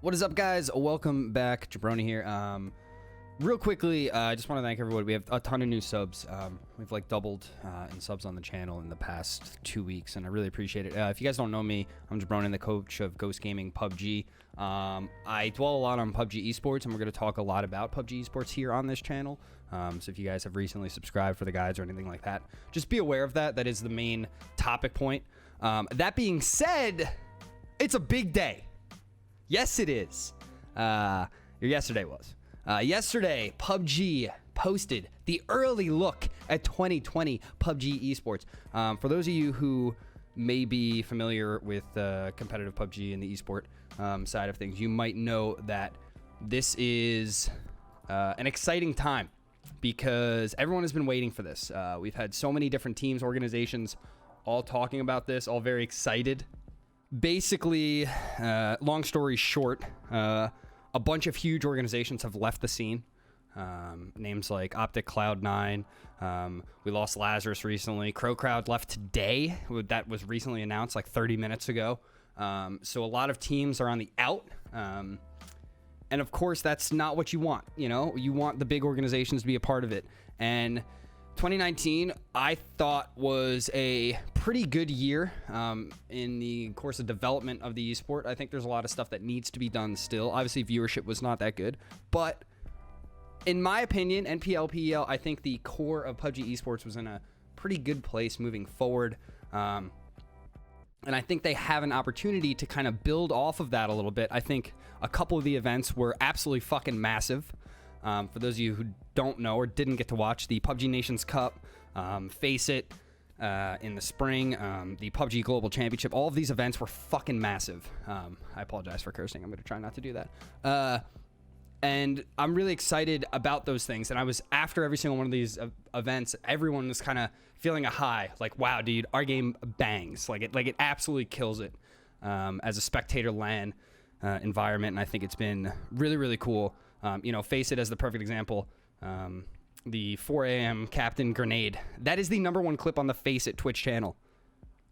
What is up, guys? Welcome back. Jabroni here. Real quickly, I just want to thank everybody. We have a ton of new subs. We've like doubled in subs on the channel in the past 2 weeks, and I really appreciate it. If you guys don't know me, I'm Jabroni, the coach of Ghost Gaming PUBG. I dwell a lot on PUBG Esports, and we're going to talk a lot about PUBG Esports here on this channel. So if you guys have recently subscribed for the guides or anything like that, just be aware of that. That is the main topic point. That being said, it's a big day. Yes, it is. Yesterday was. Yesterday, PUBG posted the early look at 2020 PUBG Esports. For those of you who may be familiar with competitive PUBG and the esport side of things, you might know that this is an exciting time because everyone has been waiting for this. We've had so many different teams, organizations, all talking about this, all very excited. Basically, long story short, a bunch of huge organizations have left the scene. Names like Optic Cloud9. We lost Lazarus recently. Crow Crowd left today. That was recently announced like 30 minutes ago. So a lot of teams are on the out. And of course, that's not what you want. You know, you want the big organizations to be a part of it. And 2019, I thought, was a pretty good year in the course of development of the esport. I think there's a lot of stuff that needs to be done still. Obviously, viewership was not that good. But in my opinion, NPL, PEL, I think the core of PUBG Esports was in a pretty good place moving forward. And I think they have an opportunity to kind of build off of that a little bit. I think a couple of the events were absolutely fucking massive. For those of you who don't know or didn't get to watch, the PUBG Nations Cup, Face It in the spring, the PUBG Global Championship, all of these events were fucking massive. I apologize for cursing. I'm going to try not to do that. And I'm really excited about those things. And I was, after every single one of these events, everyone was kind of feeling a high. Like, wow, dude, our game bangs. Like it absolutely kills it as a spectator LAN environment. And I think it's been really, really cool. You know, Face It as the perfect example. The 4 a.m. Captain Grenade. That is the #1 clip on the Face It Twitch channel.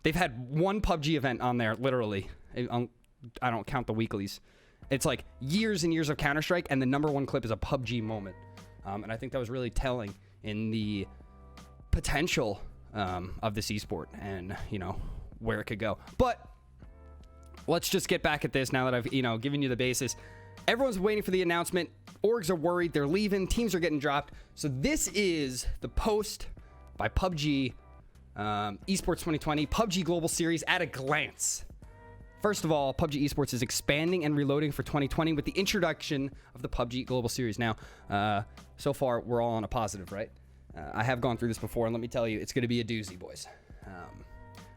They've had one PUBG event on there, literally. I don't count the weeklies. It's like years and years of Counter-Strike, and the #1 clip is a PUBG moment. And I think that was really telling in the potential of this esport and, you know, where it could go. But let's just get back at this now that I've, you know, given you the basis. Everyone's waiting for the announcement. Orgs are worried. They're leaving. Teams are getting dropped. So this is the post by PUBG Esports 2020, PUBG Global Series at a glance. First of all, PUBG Esports is expanding and reloading for 2020 with the introduction of the PUBG Global Series. Now, so far, we're all on a positive, right? I have gone through this before, and let me tell you, it's going to be a doozy, boys.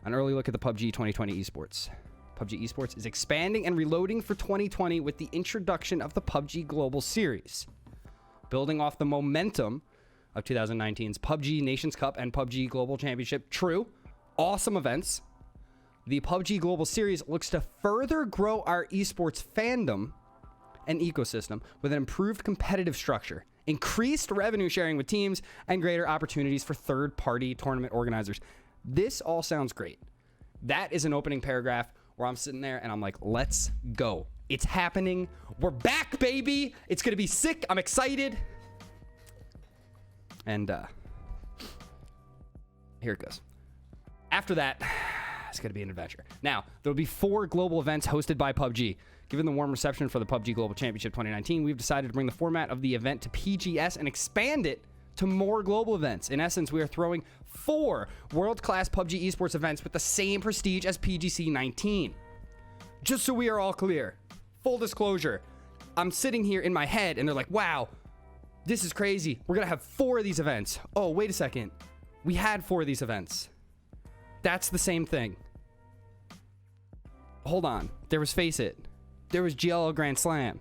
An early look at the PUBG 2020 Esports. PUBG Esports is expanding and reloading for 2020 with the introduction of the PUBG Global Series. Building off the momentum of 2019's PUBG Nations Cup and PUBG Global Championship. True, awesome events. The PUBG Global Series looks to further grow our esports fandom and ecosystem with an improved competitive structure, increased revenue sharing with teams, and greater opportunities for third-party tournament organizers. This all sounds great. That is an opening paragraph where I'm sitting there and I'm like, let's go. It's happening. We're back, baby. It's going to be sick. I'm excited. And here it goes. After that, it's going to be an adventure. Now, there'll be 4 global events hosted by PUBG. Given the warm reception for the PUBG Global Championship 2019, we've decided to bring the format of the event to PGS and expand it to more global events. In essence, we are throwing 4 world-class PUBG Esports events with the same prestige as PGC 19. Just so we are all clear, full disclosure, I'm sitting here in my head and they're like, wow, this is crazy. We're going to have 4 of these events. Oh, wait a second. We had 4 of these events. That's the same thing. Hold on. There was Face It. There was GLL Grand Slam.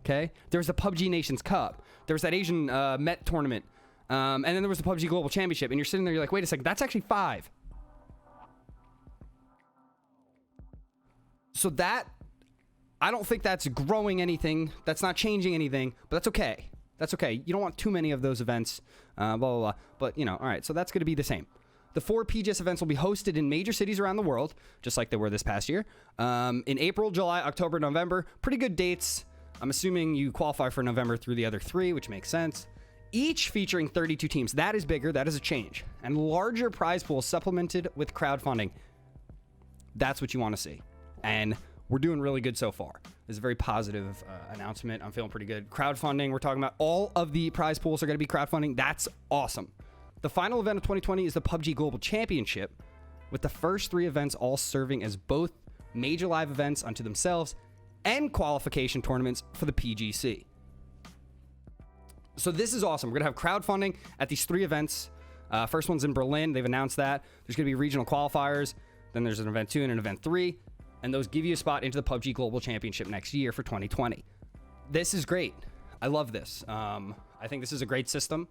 Okay? There was the PUBG Nations Cup. There was that Asian Met tournament. And then there was the PUBG Global Championship. And you're sitting there, you're like, wait a second, that's actually 5. So that, I don't think that's growing anything. That's not changing anything. But that's okay. That's okay. You don't want too many of those events. Blah, blah, blah. But, you know, all right. So that's going to be the same. The 4 PGS events will be hosted in major cities around the world, just like they were this past year. In April, July, October, November. Pretty good dates. I'm assuming you qualify for November through the other 3, which makes sense. Each featuring 32 teams. That is bigger. That is a change. And larger prize pools supplemented with crowdfunding. That's what you want to see. And we're doing really good so far. It's a very positive announcement. I'm feeling pretty good. Crowdfunding, we're talking about all of the prize pools are going to be crowdfunding. That's awesome. The final event of 2020 is the PUBG Global Championship, with the first 3 events all serving as both major live events unto themselves and qualification tournaments for the PGC. So this is awesome. We're going to have crowdfunding at these 3 events. First one's in Berlin. They've announced that. There's going to be regional qualifiers. Then there's an event 2 and an event 3. And those give you a spot into the PUBG Global Championship next year for 2020. This is great. I love this. I think this is a great system.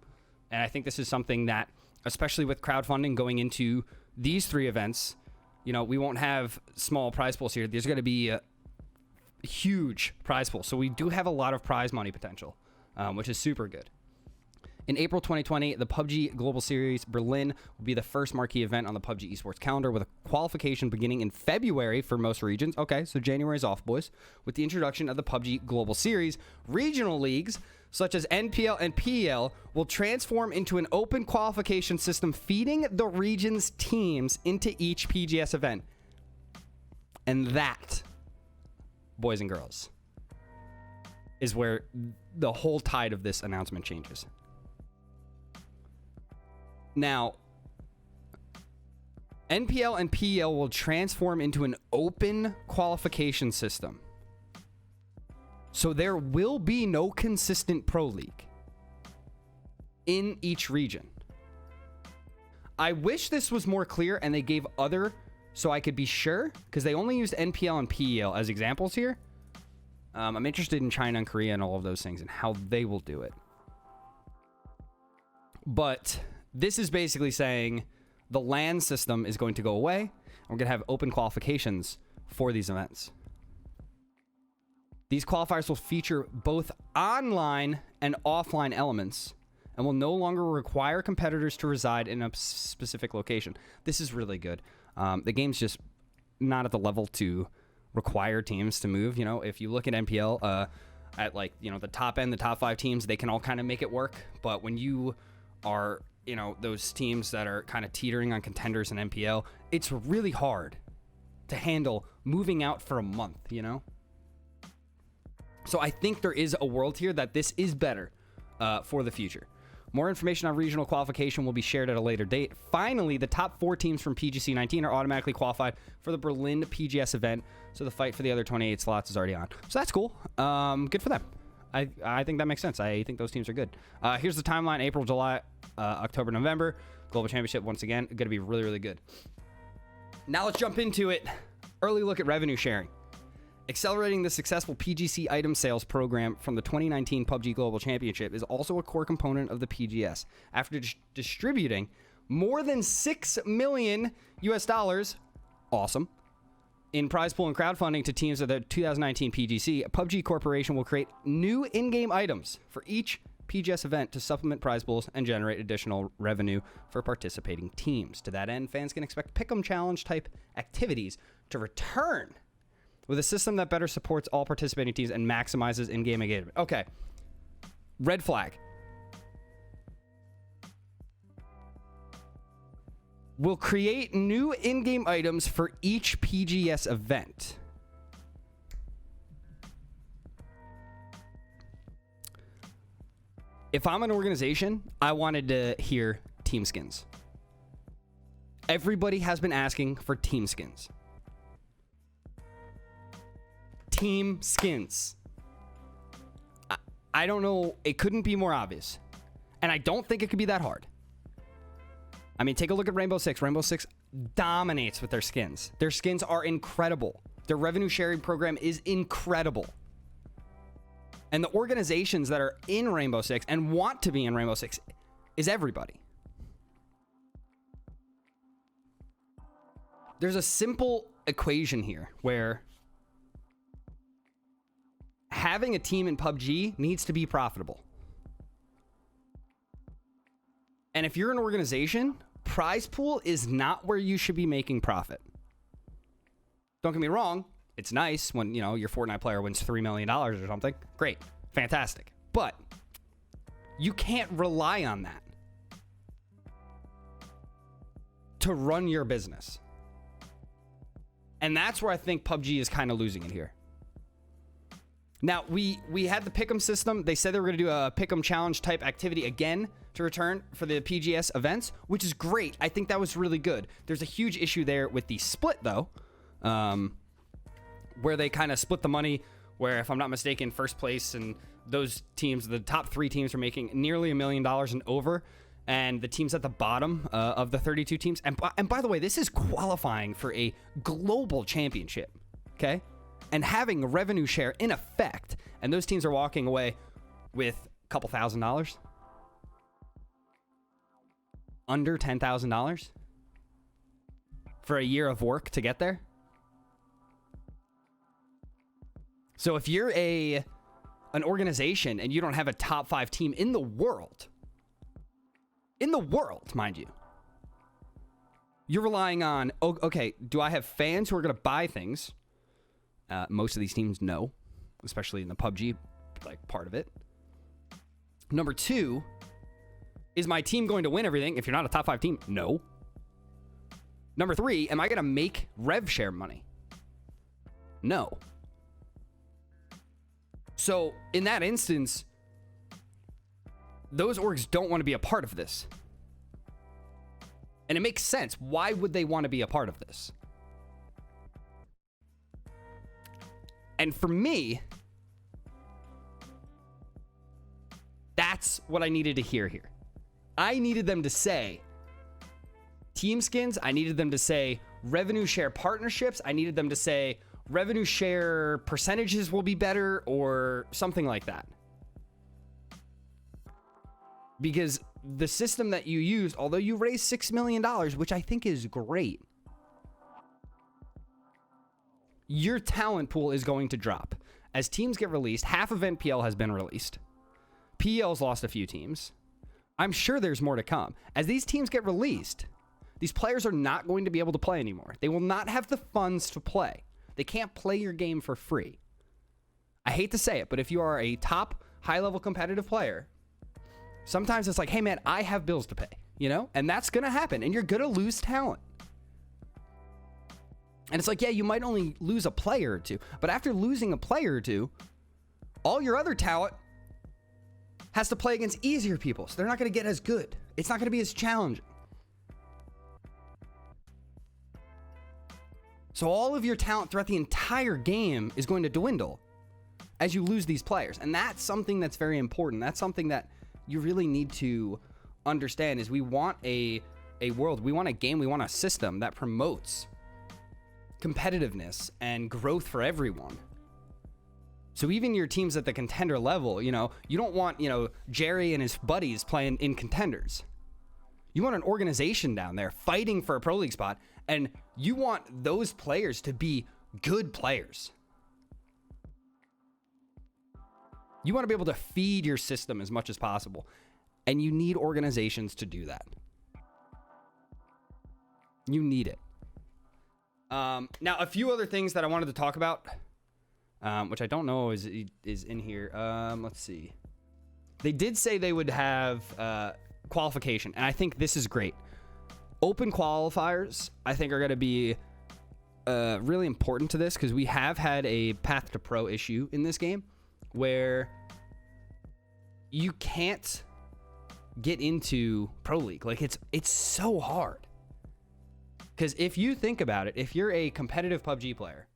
And I think this is something that, especially with crowdfunding going into these 3 events, you know, we won't have small prize pools here. There's going to be a huge prize pool. So we do have a lot of prize money potential, which is super good. In April 2020, the PUBG Global Series Berlin will be the first marquee event on the PUBG Esports calendar, with a qualification beginning in February for most regions. Okay, so January's off, boys. With the introduction of the PUBG Global Series, regional leagues such as NPL and PEL will transform into an open qualification system, feeding the region's teams into each PGS event. And that, boys and girls, is where the whole tide of this announcement changes. Now, NPL and PEL will transform into an open qualification system. So there will be no consistent pro league in each region. I wish this was more clear and they gave other, so I could be sure, because they only used NPL and PEL as examples here. I'm interested in China and Korea and all of those things and how they will do it. But this is basically saying the LAN system is going to go away, and we're going to have open qualifications for these events. These qualifiers will feature both online and offline elements and will no longer require competitors to reside in a specific location. This is really good. The game's just not at the level to require teams to move. You know, if you look at NPL, at like, you know, the top end, the top 5 teams, they can all kind of make it work. But when you are, you know, those teams that are kind of teetering on contenders in NPL, it's really hard to handle moving out for a month, you know? So I think there is a world here that this is better for the future. More information on regional qualification will be shared at a later date. Finally, the top 4 teams from PGC 19 are automatically qualified for the Berlin PGS event, so the fight for the other 28 slots is already on. So that's cool. Good for them. I think that makes sense. I think those teams are good. Here's the timeline: April, July, October, November. Global Championship, once again, going to be really, really good. Now let's jump into it. Early look at revenue sharing. Accelerating the successful PGC item sales program from the 2019 PUBG Global Championship is also a core component of the PGS. After distributing more than $6 million US, awesome, in prize pool and crowdfunding to teams of the 2019 PGC, PUBG Corporation will create new in-game items for each PGS event to supplement prize pools and generate additional revenue for participating teams. To that end, fans can expect pick'em challenge type activities to return with a system that better supports all participating teams and maximizes in-game engagement. Okay. Red flag. Will create new in-game items for each PGS event. If I'm an organization, I wanted to hear team skins. Everybody has been asking for team skins. Team skins. I don't know. It couldn't be more obvious. And I don't think it could be that hard. I mean, take a look at Rainbow Six. Rainbow Six dominates with their skins. Their skins are incredible. Their revenue sharing program is incredible. And the organizations that are in Rainbow Six and want to be in Rainbow Six is everybody. There's a simple equation here where having a team in PUBG needs to be profitable. And if you're an organization prize pool is not where you should be making profit. Don't get me wrong. It's nice when, you know, your Fortnite player wins $3 million or something. Great. Fantastic. But you can't rely on that to run your business. And that's where I think PUBG is kind of losing it here. Now, we had the pick'em system. They said they were going to do a pick'em challenge type activity again to return for the PGS events, which is great. I think that was really good. There's a huge issue there with the split, though, where they kind of split the money, where, if I'm not mistaken, first place and those teams, the top 3 teams, are making nearly $1 million and over, and the teams at the bottom of the 32 teams. And by the way, this is qualifying for a global championship, okay? And having a revenue share in effect, and those teams are walking away with a couple $1,000, under $10,000 for a year of work to get there. So if you're an organization and you don't have a top 5 team in the world, mind you, you're relying on, okay, do I have fans who are going to buy things? Most of these teams, no, especially in the PUBG part of it. Number 2, is my team going to win everything? If you're not a top 5 team, no. Number 3, am I going to make rev share money? No. So in that instance, those orgs don't want to be a part of this. And it makes sense. Why would they want to be a part of this? And for me, that's what I needed to hear here. I needed them to say team skins. I needed them to say revenue share partnerships. I needed them to say revenue share percentages will be better, or something like that. Because the system that you used, although you raised $6 million, which I think is great, your talent pool is going to drop. As teams get released, half of NPL has been released. PEL's lost a few teams. I'm sure there's more to come. As these teams get released, these players are not going to be able to play anymore. They will not have the funds to play. They can't play your game for free. I hate to say it, but if you are a top high-level competitive player, sometimes it's like, hey man, I have bills to pay, you know? And that's gonna happen, and you're gonna lose talent. And it's like, yeah, you might only lose a player or two, but after losing a player or two, all your other talent has to play against easier people, so they're not gonna get as good. It's not gonna be as challenging. So all of your talent throughout the entire game is going to dwindle as you lose these players. And that's something that's very important. That's something that you really need to understand, is we want a world, we want a game, we want a system that promotes competitiveness and growth for everyone. So even your teams at the contender level, you know, you don't want, you know, Jerry and his buddies playing in contenders. You want an organization down there fighting for a pro league spot, and you want those players to be good players. You want to be able to feed your system as much as possible, and you need organizations to do that. You need it. Now, a few other things that I wanted to talk about, which I don't know is in here. Let's see. They did say they would have qualification, and I think this is great. Open qualifiers, I think, are going to be really important to this, because we have had a path to pro issue in this game where you can't get into pro league. Like, it's so hard. Because if you think about it, if you're a competitive PUBG player,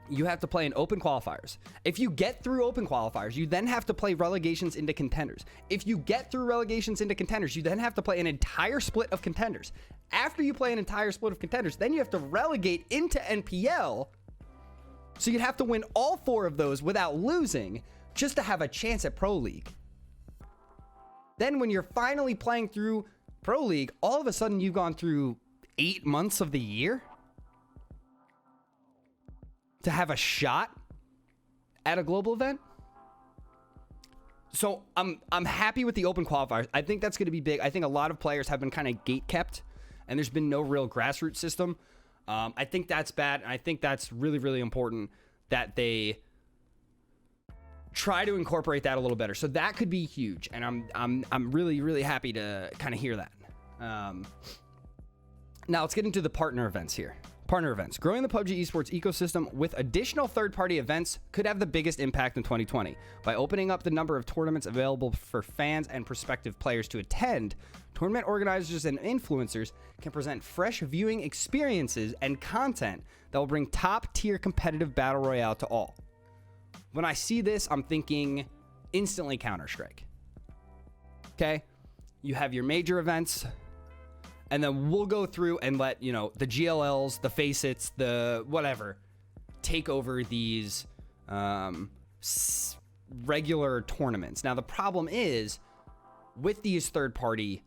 you have to play in open qualifiers. If you get through open qualifiers, you then have to play relegations into contenders. If you get through relegations into contenders, you then have to play an entire split of contenders. After you play an entire split of contenders, then you have to relegate into NPL. So you'd have to win all 4 of those without losing just to have a chance at Pro League. Then when you're finally playing through Pro League, all of a sudden you've gone through 8 months of the year to have a shot at a global event. So I'm happy with the open qualifiers. I think that's going to be big. I think a lot of players have been kind of gate kept, and there's been no real grassroots system. I think that's bad, and I think that's really, really important that they try to incorporate that a little better. So that could be huge, and I'm really, really happy to kind of hear that. Now let's get into the partner events here. Partner events. Growing the PUBG Esports ecosystem with additional third-party events could have the biggest impact in 2020. By opening up the number of tournaments available for fans and prospective players to attend, tournament organizers and influencers can present fresh viewing experiences and content that will bring top-tier competitive battle royale to all. When I see this, I'm thinking instantly Counter-Strike. Okay? You have your major events, and then we'll go through and let, you know, the GLLs, the Facets, the whatever, take over these regular tournaments. Now, the problem is, with these third-party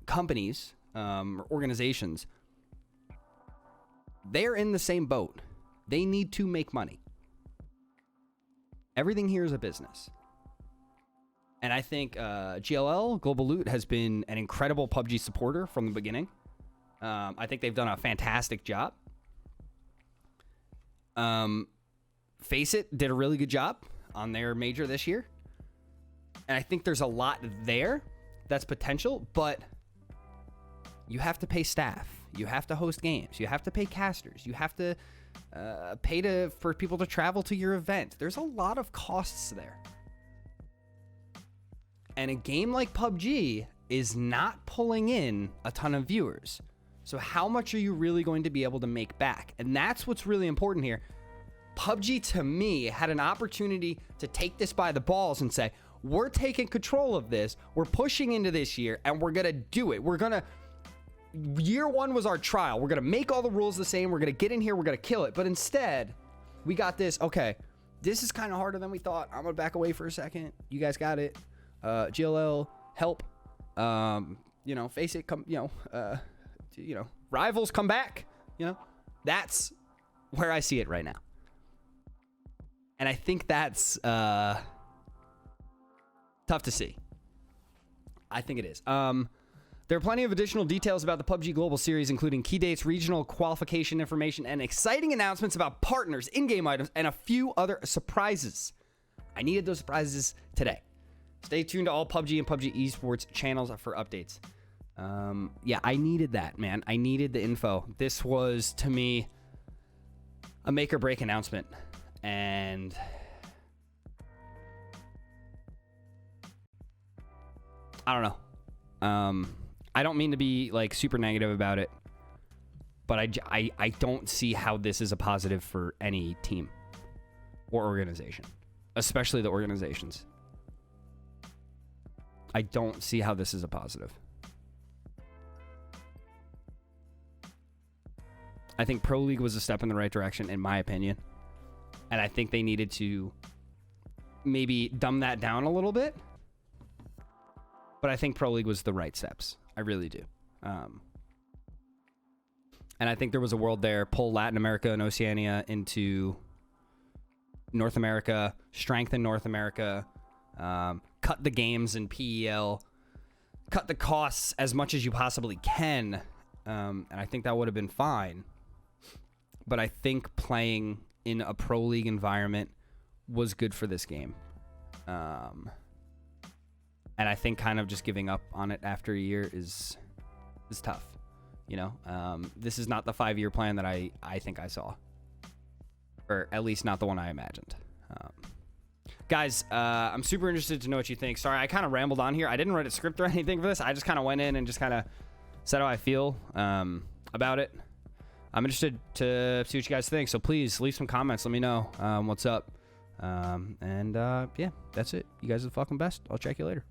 companies, or organizations, they're in the same boat. They need to make money. Everything here is a business. And I think GLL, Global Loot, has been an incredible PUBG supporter from the beginning. I think they've done a fantastic job. Faceit did a really good job on their major this year. And I think there's a lot there that's potential, but you have to pay staff. You have to host games. You have to pay casters. You have to pay for people to travel to your event. There's a lot of costs there. And a game like PUBG is not pulling in a ton of viewers. So how much are you really going to be able to make back? And that's what's really important here. PUBG, to me, had an opportunity to take this by the balls and say, we're taking control of this. We're pushing into this year, and we're going to do it. Year one was our trial. We're going to make all the rules the same. We're going to get in here. We're going to kill it. But instead, we got this. Okay, this is kind of harder than we thought. I'm going to back away for a second. You guys got it. GLL, help. Face it, come, rivals come back. That's where I see it right now. And I think that's tough to see. I think it is. There are plenty of additional details about the PUBG Global Series, including key dates, regional qualification information, and exciting announcements about partners, in-game items, and a few other surprises. I needed those surprises today. Stay tuned to all PUBG and PUBG Esports channels for updates. Yeah, I needed that, man. I needed the info. This was, to me, a make or break announcement. And I don't know. I don't mean to be like super negative about it, but I don't see how this is a positive for any team or organization, especially the organizations. I don't see how this is a positive. I think Pro League was a step in the right direction, in my opinion. And I think they needed to maybe dumb that down a little bit. But I think Pro League was the right steps. I really do. And I think there was a world there. Pull Latin America and Oceania into North America. Strengthen North America. Cut the games in PEL. Cut the costs as much as you possibly can. And I think that would have been fine. But I think playing in a Pro League environment was good for this game. And I think kind of just giving up on it after a year is tough. This is not the 5-year plan that I think I saw. Or at least not the one I imagined. Guys, I'm super interested to know what you think. Sorry, I kind of rambled on here. I didn't write a script or anything for this. I just kind of went in and just kind of said how I feel about it. I'm interested to see what you guys think. So please leave some comments. Let me know what's up. Yeah, that's it. You guys are the fucking best. I'll check you later.